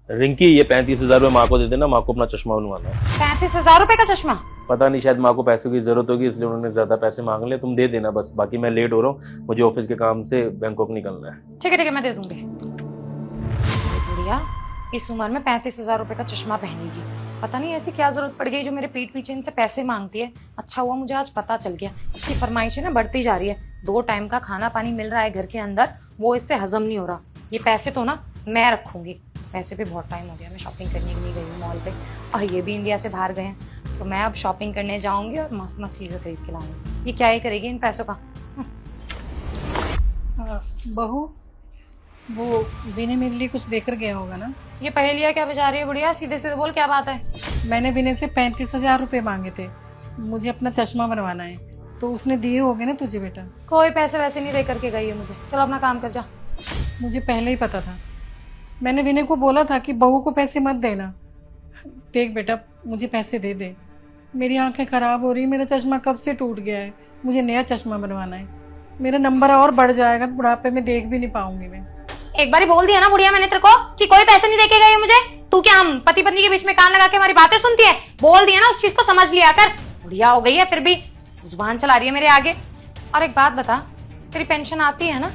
रिंकी, ये 35,000 रुपये माँ को दे देना, माँ को अपना चश्मा बनवाना है। 35,000 रुपए का चश्मा? पता नहीं, शायद माँ को पैसों की जरूरत होगी इसलिए उन्होंने ज्यादा पैसे मांग लिए। तुम दे देना बस, बाकी मैं लेट हो रहा हूँ, मुझे ऑफिस के काम से बैंकॉक निकलना है। ठीक है मैं दे दूंगी। बढ़िया, इस उम्र में 35,000 रुपए का चश्मा पहनेगी। पता नहीं ऐसी क्या जरूरत पड़ गई जो मेरे पीठ पीछे इनसे पैसे मांगती है। अच्छा हुआ मुझे आज पता चल गया। इसकी फरमाइशें ना बढ़ती जा रही है। 2 टाइम का खाना पानी मिल रहा है घर के अंदर, वो इससे हजम नहीं हो रहा। ये पैसे तो ना मैं रखूंगी। वैसे भी बहुत टाइम हो गया मैं शॉपिंग करने के लिए गई हूँ मॉल पे, और ये भी इंडिया से बाहर गए हैं, तो मैं अब शॉपिंग करने जाऊंगी और मस्त मस्त चीजें खरीद के लाऊंगी। ये क्या ही करेगी इन पैसों का। बहू, वो विनय मेरे लिए कुछ देकर गया होगा ना? ये पहेलियाँ क्या बजा रही है बुढ़िया? सीधे सीधे बोल, क्या बात है? मैंने विनय से 35,000 रुपये मांगे थे, मुझे अपना चश्मा बनवाना है, तो उसने दिए होंगे ना तुझे बेटा? कोई पैसे वैसे नहीं दे करके गई है मुझे। चलो अपना काम कर जा। मुझे पहले ही पता था। मैंने विनय को बोला था कि बहू को पैसे मत देना। देख बेटा, मुझे पैसे दे दे, मेरी आंखें खराब हो रही, मेरा चश्मा कब से टूट गया है, मुझे नया चश्मा बनवाना है। मेरा नंबर और बढ़ जाएगा, बुढ़ापे में देख भी नहीं पाऊंगी मैं। एक बार ही बोल दिया ना बुढ़िया मैंने तेरे को कि कोई पैसे नहीं देके गई है मुझे। तू क्या हम पति पत्नी के बीच में कान लगा के हमारी बातें सुनती है? बोल दिया ना, उस चीज को समझ लिया कर। बुढ़िया हो गई है फिर भी जुबान चला रही है मेरे आगे। और एक बात बता, तेरी पेंशन आती है ना,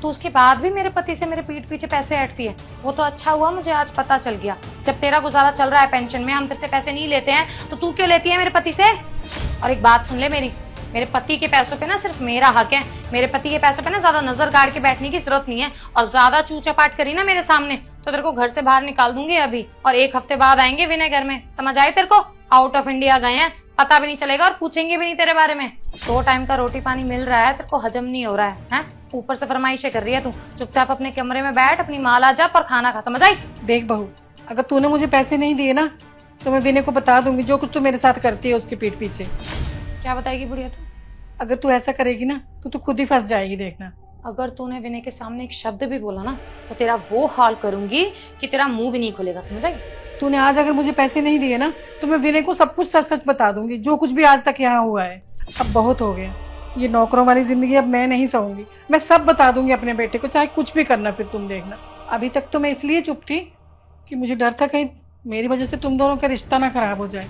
तो उसके बाद भी मेरे पति से मेरे पीठ पीछे पैसे ऐंठती है। वो तो अच्छा हुआ मुझे आज पता चल गया। जब तेरा गुजारा चल रहा है पेंशन में, हम तेरे से पैसे नहीं लेते हैं, तो तू क्यों लेती है मेरे पति से? और एक बात सुन ले मेरी, मेरे पति के पैसों पे ना सिर्फ मेरा हक है। मेरे पति के पैसों पे ना ज्यादा नजर गाड़ के बैठने की जरूरत नहीं है। और ज्यादा चूचापाट करी ना मेरे सामने तो तेरे को घर से बाहर निकाल दूंगी अभी, और 1 हफ्ते बाद आएंगे विनय घर में। समझ आए तेरे को? आउट ऑफ इंडिया गए हैं, पता भी नहीं चलेगा और पूछेंगे भी नहीं तेरे बारे में। 2 टाइम का रोटी पानी मिल रहा है, तेरे को हजम नहीं हो रहा है? ऊपर से फरमाइशें कर रही है तू। चुपचाप अपने कमरे में बैठ, अपनी माँ ला जा और खाना खा। समझ आई? देख बहू, अगर तूने मुझे पैसे नहीं दिए ना, तो मैं विनय को बता दूंगी जो कुछ तू मेरे साथ करती है उसके पीठ पीछे। क्या बताएगी बुढ़िया तू? अगर तू ऐसा करेगी ना तो तू खुद ही फंस जाएगी, देखना। अगर तूने विनय के सामने एक शब्द भी बोला ना, तो तेरा वो हाल करूंगी कि तेरा मुंह भी नहीं खुलेगा। समझ आई? तूने आज अगर मुझे पैसे नहीं दिए ना, तो मैं विनय को सब कुछ सच सच बता दूंगी, जो कुछ भी आज तक यहाँ हुआ है। अब बहुत हो गया, ये नौकरों वाली जिंदगी अब मैं नहीं सहूंगी। मैं सब बता दूंगी अपने बेटे को, चाहे कुछ भी करना फिर तुम देखना। अभी तक तो मैं इसलिए चुप थी कि मुझे डर था कहीं मेरी वजह से तुम दोनों का रिश्ता ना खराब हो जाए,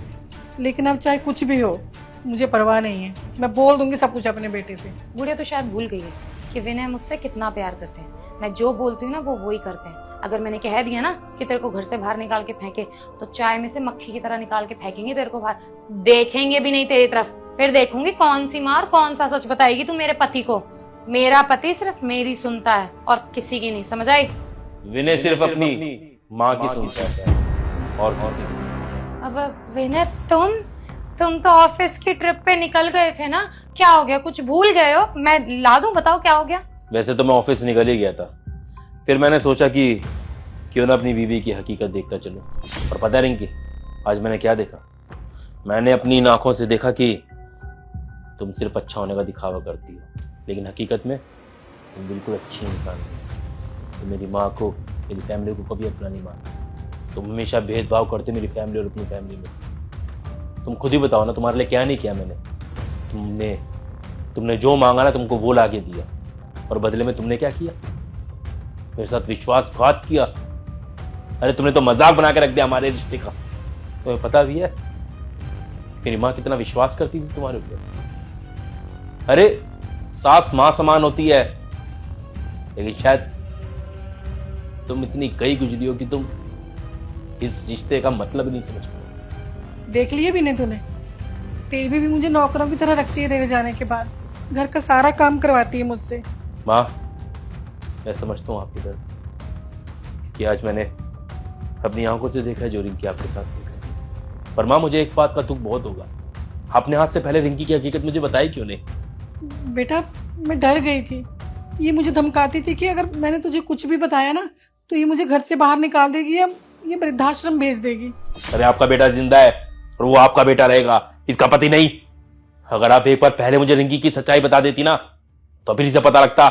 लेकिन अब चाहे कुछ भी हो मुझे परवाह नहीं है। मैं बोल दूंगी सब कुछ अपने बेटे से। बुढ़िया तो शायद भूल गई है कि विनय मुझसे कितना प्यार करते हैं। मैं जो बोलती हूँ ना वो ही करते हैं। अगर मैंने कह दिया ना कि तेरे को घर से बाहर निकाल के फेंके, तो चाय में से मक्खी की तरह निकाल के फेंकेंगे तेरे को बाहर। देखेंगे भी नहीं तेरी तरफ। फिर देखूंगी कौन सी मार, कौन सा सच बताएगी तू मेरे पति को। मेरा पति सिर्फ मेरी सुनता है और किसी की नहीं। समझ आई? विनय सिर्फ अपनी माँ की सुनता है और किसी की। अब विनय, तुम तो ऑफिस की ट्रिप पे निकल गए थे ना, क्या हो गया? कुछ भूल गए हो? मैं ला दूं? बताओ क्या हो गया? वैसे तो मैं ऑफिस निकल ही गया था, फिर मैंने सोचा कि क्यों ना अपनी बीवी की हकीकत देखता चलूं। और पता है रिंकी, आज मैंने क्या देखा? मैंने अपनी इन आंखों से देखा कि तुम सिर्फ अच्छा होने का दिखावा करती हो, लेकिन हकीकत में तुम बिल्कुल अच्छी इंसान हो। तुम मेरी माँ को, मेरी फैमिली को कभी अपना नहीं मानती। तुम हमेशा भेदभाव करते हो मेरी फैमिली और अपनी फैमिली में। तुम खुद ही बताओ ना, तुम्हारे लिए क्या नहीं किया मैंने? तुमने जो मांगा ना तुमको वो लाके दिया, और बदले में तुमने क्या किया? मेरे साथ विश्वासघात किया। अरे तुमने तो मजाक बना के रख दिया हमारे रिश्ते का। तुम्हें पता भी है मेरी माँ कितना विश्वास करती थी तुम्हारे ऊपर? अरे सास माँ समान होती है, लेकिन शायद तुम इतनी गई गुजरी हो कि तुम इस रिश्ते का मतलब नहीं समझ पाओ। देख लिए भी नहीं तूने? तेरी भी मुझे नौकरों की तरह रखती है तेरे जाने के बाद, घर का सारा काम करवाती है मुझसे। माँ, मैं समझता हूँ आपकी दर्द कि आज मैंने अपनी आंखों से देखा है जो रिंकी आपके साथ देखा है। पर माँ, मुझे एक बात का दुख बहुत होगा, आपने हाथ से पहले रिंकी की हकीकत मुझे बताई क्यों नहीं? बेटा, मैं डर गई थी। ये मुझे धमकाती थी कि अगर मैंने तुझे कुछ भी बताया ना, तो ये मुझे घर से बाहर निकाल देगी या ये वृद्धाश्रम भेज देगी। अरे आपका बेटा जिंदा है और वो आपका बेटा रहेगा, इसका पति नहीं। अगर आप एक बार पहले मुझे रिंकी की सच्चाई बता देती ना, तो फिर इसे पता लगता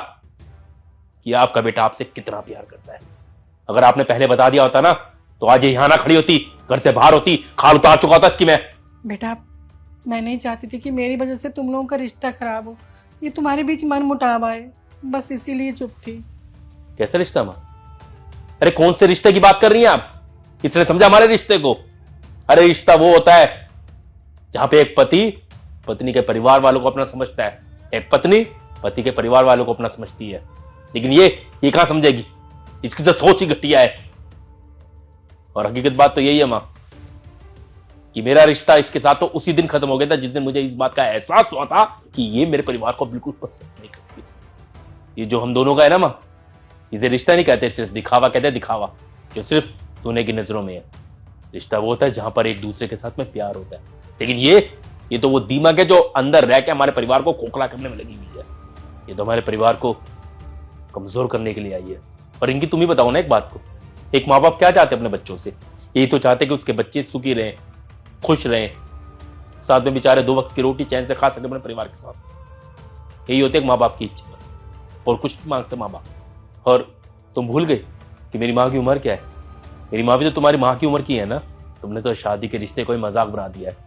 कि आपका बेटा आपसे कितना प्यार करता है। अगर आपने पहले बता दिया होता ना, तो आज ये यहाँ ना खड़ी होती, घर से बाहर होती, खाल उतार चुका होता इसकी मैं। बेटा, मैं नहीं चाहती थी कि मेरी वजह से तुम लोगों का रिश्ता खराब हो, ये तुम्हारे बीच मन मुटाव आए, बस इसीलिए चुप थी। कैसा रिश्ता माँ? अरे कौन से रिश्ते की बात कर रही हैं आप? किसने समझा हमारे रिश्ते को? अरे रिश्ता वो होता है जहां पे एक पति पत्नी के परिवार वालों को अपना समझता है, एक पत्नी पति के परिवार वालों को अपना समझती है। लेकिन ये कहां समझेगी? इसकी तो सोच ही घटिया है। और हकीकत बात तो यही है मां कि मेरा रिश्ता इसके साथ तो उसी दिन खत्म हो गया था जिस दिन मुझे इस बात का एहसास हुआ था कि ये मेरे परिवार को बिल्कुल पसंद नहीं करती। ये जो हम दोनों का है ना मां, इसे रिश्ता नहीं कहते, सिर्फ दिखावा कहते हैं, दिखावा जो सिर्फ दुनिया की नजरों में है। रिश्ता वो होता है जहां पर एक दूसरे के साथ में प्यार होता है। लेकिन ये तो वो दीमक है जो अंदर रह के हमारे परिवार को खोखला करने में लगी हुई है। ये तो हमारे परिवार को कमजोर करने के लिए आई है। और इनकी तुम ही बताओ ना एक बात को, एक माँ बाप क्या चाहते हैं अपने बच्चों से? यही तो चाहते कि उसके बच्चे सुखी रहें, खुश रहें, साथ में बेचारे 2 वक्त की रोटी चैन से खा सके अपने परिवार के साथ। यही होती है माँ बाप की इच्छा बस, और कुछ नहीं मांगते माँ बाप। और तुम भूल गए कि मेरी माँ की उम्र क्या है? मेरी माँ भी तो तुम्हारी माँ की उम्र की है ना। तुमने तो शादी के रिश्ते को ही मजाक बना दिया है,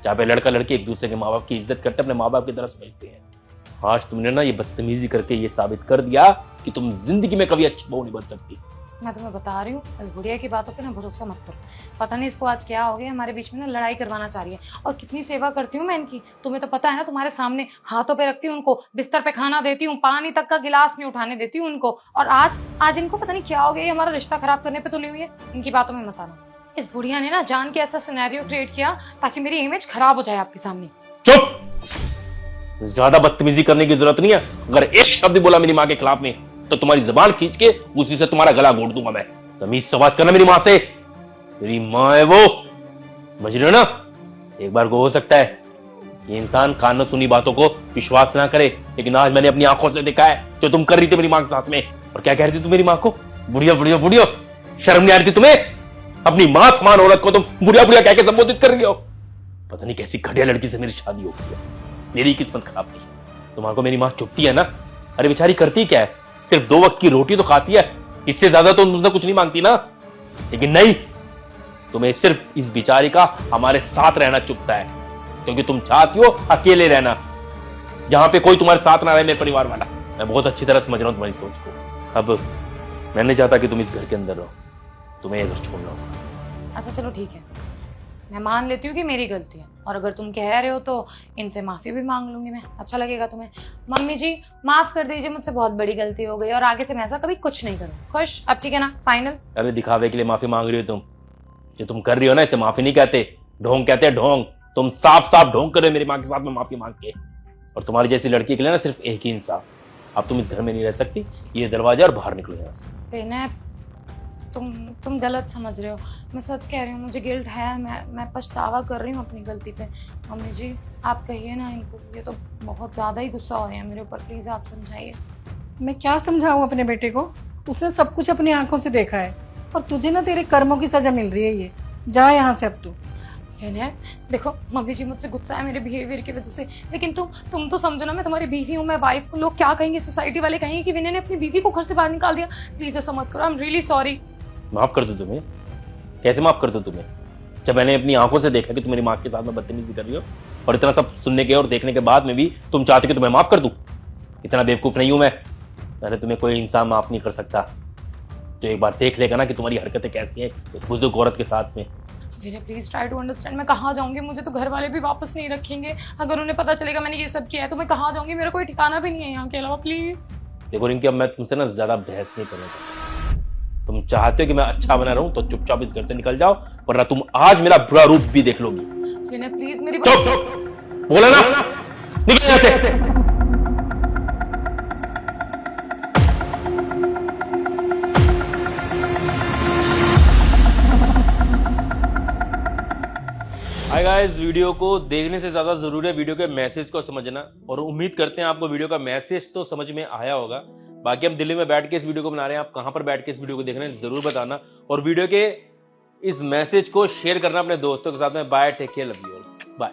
जहाँ पे लड़का लड़की एक दूसरे के माँ बाप की इज्जत करते अपने माँ बाप की तरह समझते हैं। आज तुमने ना ये बदतमीजी करके ये साबित कर दिया कि तुम जिंदगी में कभी अच्छी बहू नहीं बन सकती। मैं तुम्हें बता रही हूँ, इस बुढ़िया की बातों पे ना भरोसा मत करो। पता नहीं इसको आज क्या हो गया, हमारे बीच में ना लड़ाई करवाना चाह रही है। और कितनी सेवा करती हूँ मैं इनकी, तुम्हें तो पता है ना। तुम्हारे सामने हाथों पे रखती हूँ उनको, बिस्तर पे खाना देती हूँ, पानी तक का गिलास नहीं उठाने देती हूँ उनको। और आज इनको पता नहीं क्या हो गया, ये हमारा रिश्ता खराब करने पे तुली हुई है। इनकी बातों में मत आना। इस बुढ़िया ने ना जान के ऐसा सिनेरियो क्रिएट किया ताकि मेरी इमेज खराब हो जाए आपके सामने। चुप! ज्यादा बदतमीजी करने की जरूरत नहीं है। अगर एक शब्द बोला मेरी माँ के खिलाफ में तो तुम्हारी जबान खींच के उसी से तुम्हारा गला घोट दूंगा मैं। तमीज से बात करना मेरी माँ से। मेरी माँ है वो, समझ रहे हो ना? एक बार को हो सकता है ये इंसान कानों सुनी बातों को विश्वास ना करे, लेकिन आज मैंने अपनी आंखों से देखा है जो तुम कर रही थी मेरी माँ के साथ में। और क्या कह रही थी तुम मेरी माँ को? बुढ़िया बुढ़िया बुढ़िया। शर्म नहीं आ रही थी तुम्हें? अपनी मां समान औरत को तुम बुढ़िया बुढ़िया कह के संबोधित कर रही हो। पता नहीं कैसी घटिया लड़की से मेरी शादी हो गई है। मेरी किस्मत खराब थी। तुम्हारे को मेरी मां चुपती है ना? अरे बेचारी करती क्या है, सिर्फ 2 वक्त की रोटी तो खाती है, इससे ज्यादा तो तुमसे कुछ नहीं मांगती ना। लेकिन नहीं, तुम्हें सिर्फ इस बेचारी का हमारे साथ रहना चुभता है, क्योंकि तुम चाहती हो अकेले रहना, जहां पे कोई तुम्हारे साथ ना रहे, मेरे परिवार वाला। मैं बहुत अच्छी तरह समझ रहा हूं तुम्हारी सोच को। अब मैं नहीं चाहता कि तुम इस घर के अंदर रहो, तुम्हें ये घर छोड़ना होगा। अच्छा चलो ठीक है, मैं मान लेती हूँ कि मेरी गलती है। और अगर तुम कह रहे हो तो इनसे माफी भी मांग लूंगी मैं। अच्छा लगेगा तुम्हें? मम्मी जी माफ कर दीजिए, मुझसे बहुत बड़ी गलती हो गई और आगे से मैं ऐसा कभी कुछ नहीं करूँ। खुश? अब ठीक है ना? फाइनल? अरे दिखावे के लिए माफी मांग रही हो तुम? जो तुम कर रही हो ना इसे माफी नहीं कहते, ढोंग कहते हैं, ढोंग। तुम साफ साफ ढोंग कर रहे हो मेरी माँ के साथ में माफी मांग के। और तुम्हारी जैसी लड़की के लिए ना सिर्फ एक ही इंसाफ, अब तुम इस घर में नहीं रह सकती, ये दरवाजा और बाहर निकलो यहाँ से। तुम गलत समझ रहे हो, मैं सच कह रही हूँ। मुझे गिल्ट है, मैं पछतावा कर रही हूँ अपनी गलती पे। मम्मी जी आप कहिए ना इनको, ये तो बहुत ज़्यादा ही गुस्सा हो रहे हैं मेरे ऊपर, प्लीज़ आप समझाइए। मैं क्या समझाऊं अपने बेटे को? उसने सब कुछ अपनी आंखों से देखा है और तुझे ना तेरे कर्मों की सजा मिल रही है। ये जा यहाँ से अब तू। विनय देखो, मम्मी जी मुझसे गुस्सा है मेरे बिहेवियर की वजह से, लेकिन तुम तो समझो ना, मैं तुम्हारी बीवी हूँ, मैं वाइफ हूँ। लोग क्या कहेंगे, सोसाइटी वाले कहेंगे कि विनय ने अपनी बीवी को घर से बाहर निकाल दिया। प्लीज ऐसा मत करो, आई एम रियली सॉरी। माफ कर दो तुम्हें? कैसे माफ कर दो तुम्हें, जब मैंने अपनी आंखों से देखा कि तुम मेरी माँ के साथ में बदतमीजी कर रही हो, और इतना सब सुनने के और देखने के बाद में भी तुम चाहते कि तुम्हें माफ कर दूं? इतना बेवकूफ नहीं हूं मैं। अरे तुम्हें कोई इंसान माफ नहीं कर सकता जो एक बार देख लेगा ना कि तुम्हारी हरकतें कैसी हैं एक बुजुर्ग औरत के साथ में। विनय प्लीज ट्राई टू अंडरस्टैंड। मैं कहाँ जाऊंगी? मुझे तो घर वाले भी वापस नहीं रखेंगे। अगर उन्हें पता चलेगा मैंने ये सब किया है तो मैं कहाँ जाऊंगी? मेरा कोई ठिकाना भी नहीं है यहाँ के अलावा। प्लीज देखो रिंकी, अब मैं तुमसे ना ज्यादा बहस नहीं करूंगा। तुम चाहते हो कि मैं अच्छा बना रहूं तो चुपचाप इस घर से निकल जाओ, वरना तुम आज मेरा बुरा रूप भी देख लोगी। विनय प्लीज मेरी चुप! बोला ना, निकल यहाँ से। हाय गाइस, वीडियो को देखने से ज्यादा जरूरी है वीडियो के मैसेज को समझना, और उम्मीद करते हैं आपको वीडियो का मैसेज तो समझ में आया होगा। बाकी हम दिल्ली में बैठ के इस वीडियो को बना रहे हैं, आप कहां पर बैठ के इस वीडियो को देख रहे हैं जरूर बताना, और वीडियो के इस मैसेज को शेयर करना अपने दोस्तों के साथ में। Bye, take care, love you all, bye.